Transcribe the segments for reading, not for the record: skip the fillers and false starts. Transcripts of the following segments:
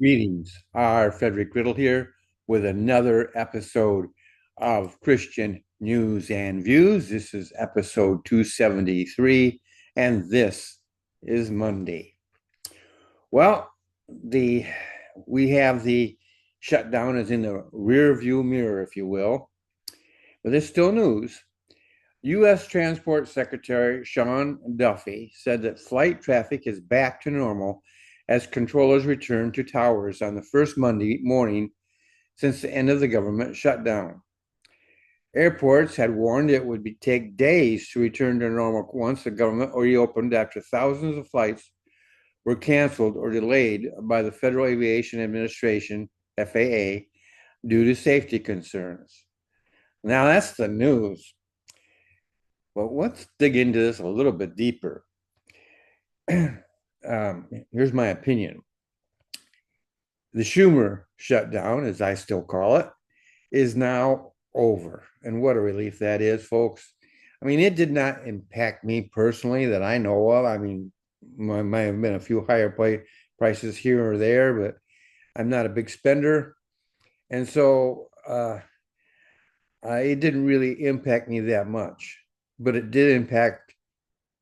Greetings. Our Frederick Riddle here with another episode of Christian News and Views. This is episode 273, and this is Monday. Well, the we have the shutdown is in the rear view mirror, if you will, but it's still news. U.S. Transport Secretary Sean Duffy said that flight traffic is back to normal as controllers return to towers on the first Monday morning since the end of the government shutdown. Airports had warned it would take days to return to normal once the government reopened after thousands of flights were canceled or delayed by the Federal Aviation Administration, FAA, due to safety concerns. Now that's the news. But let's dig into this a little bit deeper. Here's my opinion. The Schumer shutdown, as I still call it, is now over. And what a relief that is, folks. I mean, it did not impact me personally that I know of. I mean, might have been a few higher prices here or there, but I'm not a big spender. And so it didn't really impact me that much, but it did impact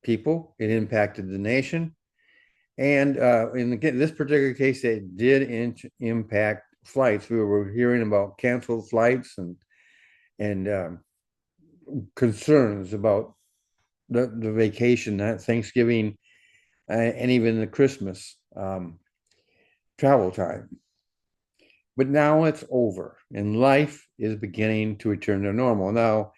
people. It impacted the nation. And in this particular case, it did impact flights. We were hearing about canceled flights and concerns about the vacation, that Thanksgiving, and even the Christmas travel time. But now it's over, and life is beginning to return to normal. Now,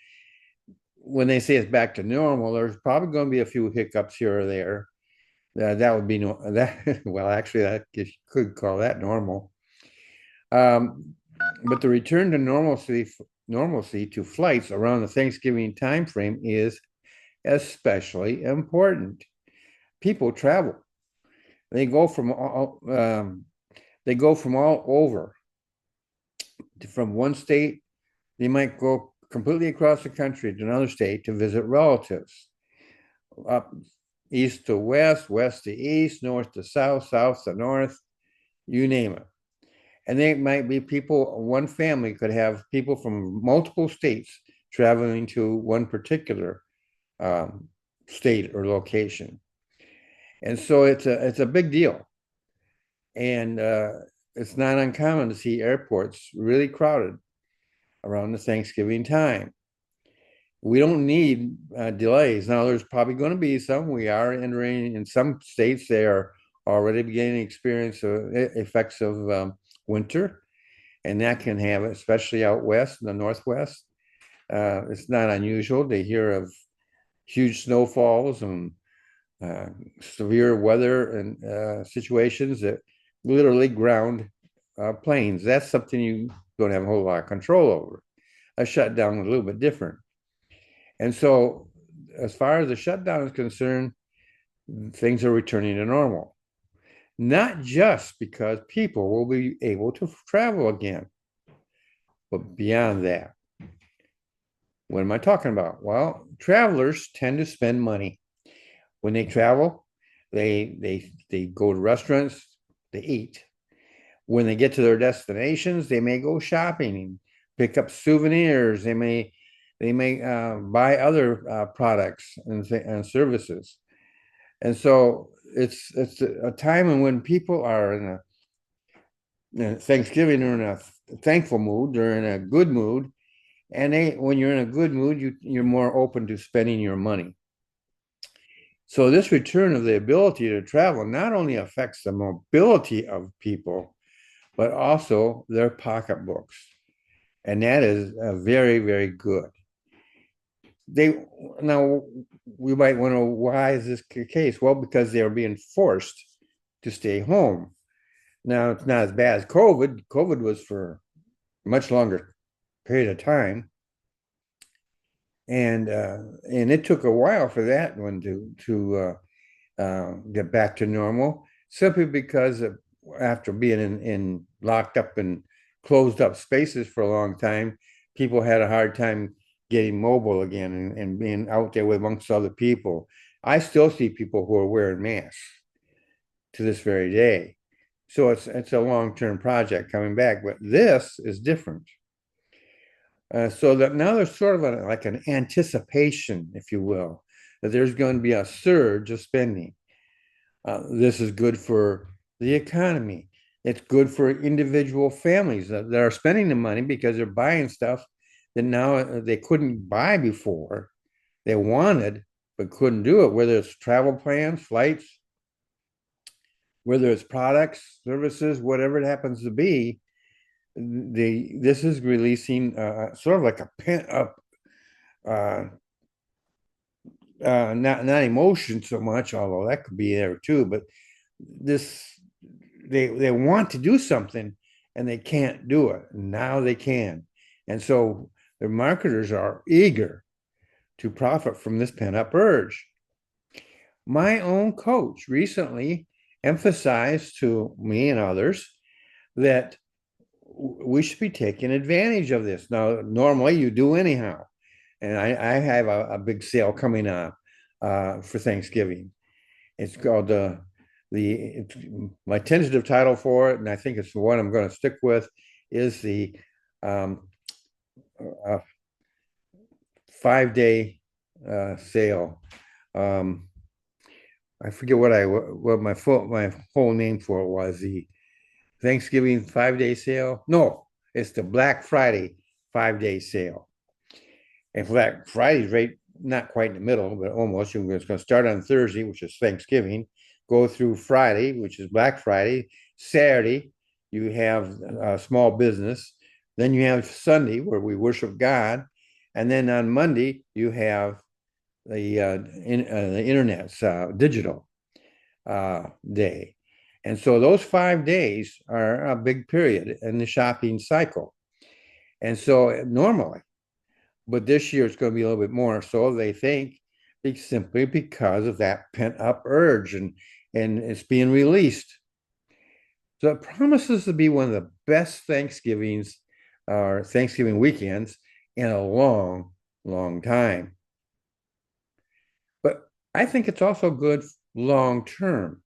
when they say it's back to normal, there's probably going to be a few hiccups here or there. That would be that. Well, actually, you could call that normal. But the return to normalcy to flights around the Thanksgiving timeframe is especially important. People travel; they go from all over. From one state, they might go completely across the country to another state to visit relatives. Up east to west, west to east, north to south, south to north, you name it. And they might be people, one family could have people from multiple states traveling to one particular state or location. And so it's a big deal. And it's not uncommon to see airports really crowded around the Thanksgiving time. We don't need delays. Now, there's probably going to be some. We are entering in some states, they are already beginning to experience effects of winter, and that can have, especially out west in the Northwest. It's not unusual to hear of huge snowfalls and severe weather and situations that literally ground planes. That's something you don't have a whole lot of control over. A shutdown is a little bit different. And so, as far as the shutdown is concerned, things are returning to normal. Not just because people will be able to travel again, but beyond that. What am I talking about? Well, travelers tend to spend money. When they travel, they go to restaurants, they eat. When they get to their destinations, they may go shopping, pick up souvenirs. They may buy other products and services. And so it's a time when people are in a Thanksgiving or in a thankful mood, they're in a good mood. And when you're in a good mood, you're more open to spending your money. So this return of the ability to travel not only affects the mobility of people, but also their pocketbooks. And that is very, very good. Now we might wonder, why is this the case? Well, because they are being forced to stay home. Now it's not as bad as COVID. COVID was for a much longer period of time, and it took a while for that one to get back to normal, simply because after being in locked up and closed up spaces for a long time, people had a hard time getting mobile again and being out there with amongst other people. I still see people who are wearing masks to this very day. So it's a long-term project coming back, but this is different. So that now there's sort of like an anticipation, if you will, that there's going to be a surge of spending. This is good for the economy. It's good for individual families that are spending the money because they're buying stuff that now they couldn't buy before. They wanted, but couldn't do it, whether it's travel plans, flights, whether it's products, services, whatever it happens to be. This is releasing sort of like a pent up, uh, not emotion so much, although that could be there too, but this they want to do something and they can't do it. Now they can. And so the marketers are eager to profit from this pent up urge. My own coach recently emphasized to me and others that we should be taking advantage of this. Now, normally you do anyhow. And I have a big sale coming up for Thanksgiving. It's called it's my tentative title for it, and I think it's the one I'm going to stick with, is the um, uh, 5 day sale. Um, I forget what my whole name for it was. The Thanksgiving 5 day sale. No, it's the Black Friday 5 day sale. And Black Friday's right, not quite in the middle, but almost. It's going to start on Thursday, which is Thanksgiving, go through Friday, which is Black Friday. Saturday, you have small business. Then you have Sunday, where we worship God. And then on Monday, you have the internet's digital day. And so those 5 days are a big period in the shopping cycle. And so normally, but this year it's going to be a little bit more. So they think it's simply because of that pent up urge and it's being released. So it promises to be one of the best Thanksgivings or Thanksgiving weekends in a long, long time. But I think it's also good long term.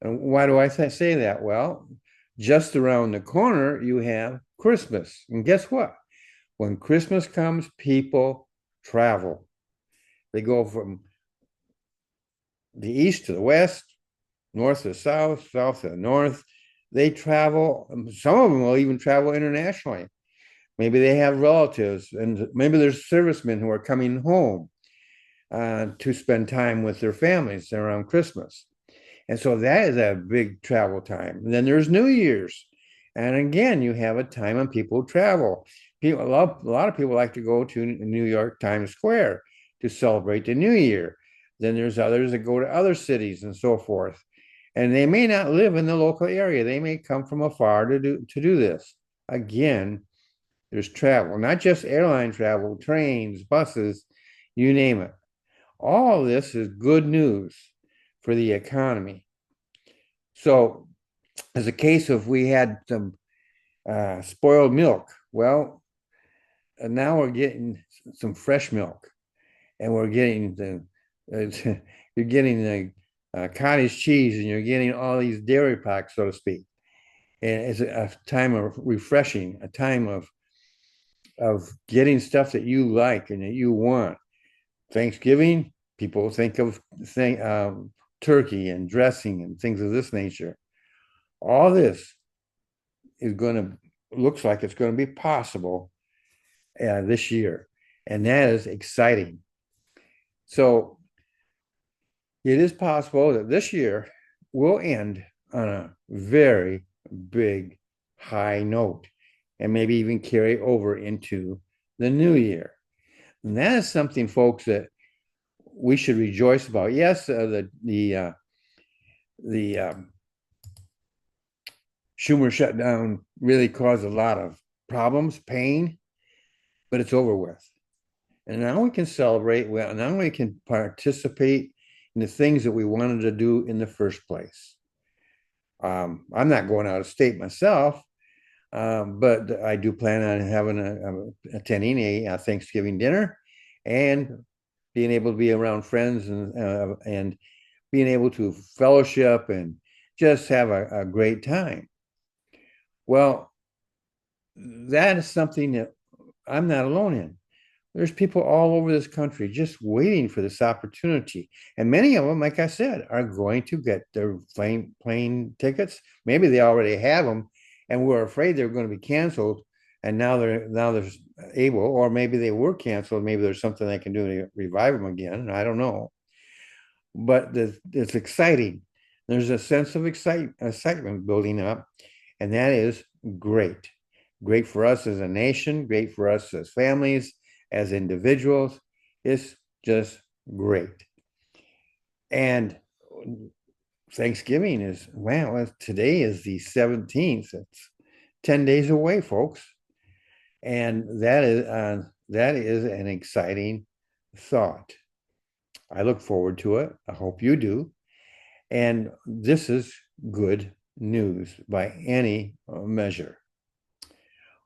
And why do I say that? Well, just around the corner, you have Christmas. And guess what? When Christmas comes, people travel. They go from the east to the west, north to the south, south to the north. They travel. Some of them will even travel internationally. Maybe they have relatives, and maybe there's servicemen who are coming home to spend time with their families around Christmas. And so that is a big travel time. And then there's New Year's. And again, you have a time when people travel. A lot of people like to go to New York Times Square to celebrate the New Year. Then there's others that go to other cities and so forth. And they may not live in the local area. They may come from afar to do this. Again, there's travel, not just airline travel, trains, buses, you name it. All of this is good news for the economy. So, as a case of we had some spoiled milk, well, now we're getting some fresh milk, and we're getting you're getting the cottage cheese, and you're getting all these dairy products, so to speak. And it's a time of refreshing, a time of getting stuff that you like and that you want. Thanksgiving, people think of turkey and dressing and things of this nature. All this is going to looks like it's going to be possible this year, and that is exciting. So it is possible that this year will end on a very big high note, and maybe even carry over into the new year. And that is something, folks, that we should rejoice about. Yes, the Schumer shutdown really caused a lot of problems, pain, but it's over with. And now we can celebrate. Well, now we can participate in the things that we wanted to do in the first place. I'm not going out of state myself, but I do plan on attending a Thanksgiving dinner and being able to be around friends and being able to fellowship and just have a great time. Well, that is something that I'm not alone in. There's people all over this country just waiting for this opportunity. And many of them, like I said, are going to get their plane tickets. Maybe they already have them and were afraid they were going to be canceled. And now they're able, or maybe they were canceled. Maybe there's something they can do to revive them again. I don't know. But it's exciting. There's a sense of excitement building up, and that is great. Great for us as a nation, great for us as families, as individuals. It's just great. And Thanksgiving is, wow, today is the 17th. It's 10 days away, folks. And that is an exciting thought. I look forward to it. I hope you do. And this is good news by any measure.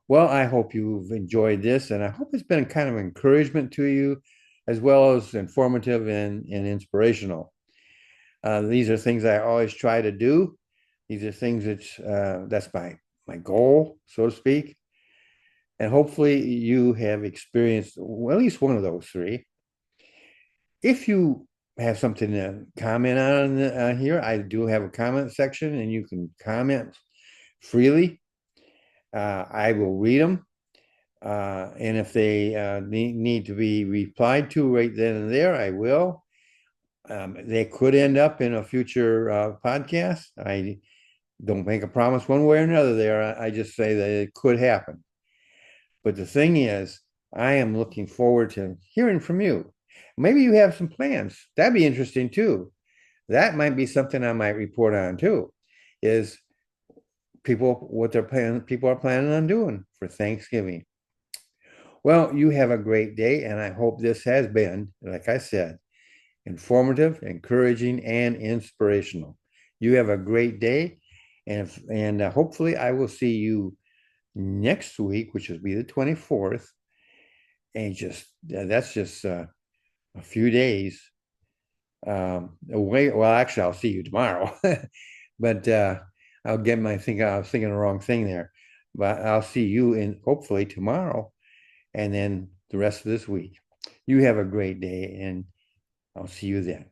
Well, I hope you've enjoyed this, and I hope it's been kind of encouragement to you, as well as informative and inspirational. These are things I always try to do. These are things that's my goal, so to speak. And hopefully you have experienced well, at least one of those three. If you have something to comment on here, I do have a comment section, and you can comment freely. I will read them. And if they need to be replied to right then and there, I will. They could end up in a future podcast. I don't make a promise one way or another there. I just say that it could happen. But the thing is, I am looking forward to hearing from you. Maybe you have some plans. That'd be interesting too. That might be something I might report on too, is what people are planning on doing for Thanksgiving. Well, you have a great day, and I hope this has been, like I said, informative, encouraging, and inspirational. You have a great day, and hopefully I will see you next week, which will be the 24th, and that's just a few days away. Well, actually, I'll see you tomorrow, but I was thinking the wrong thing there. But I'll see you in hopefully tomorrow, and then the rest of this week. You have a great day, and I'll see you then.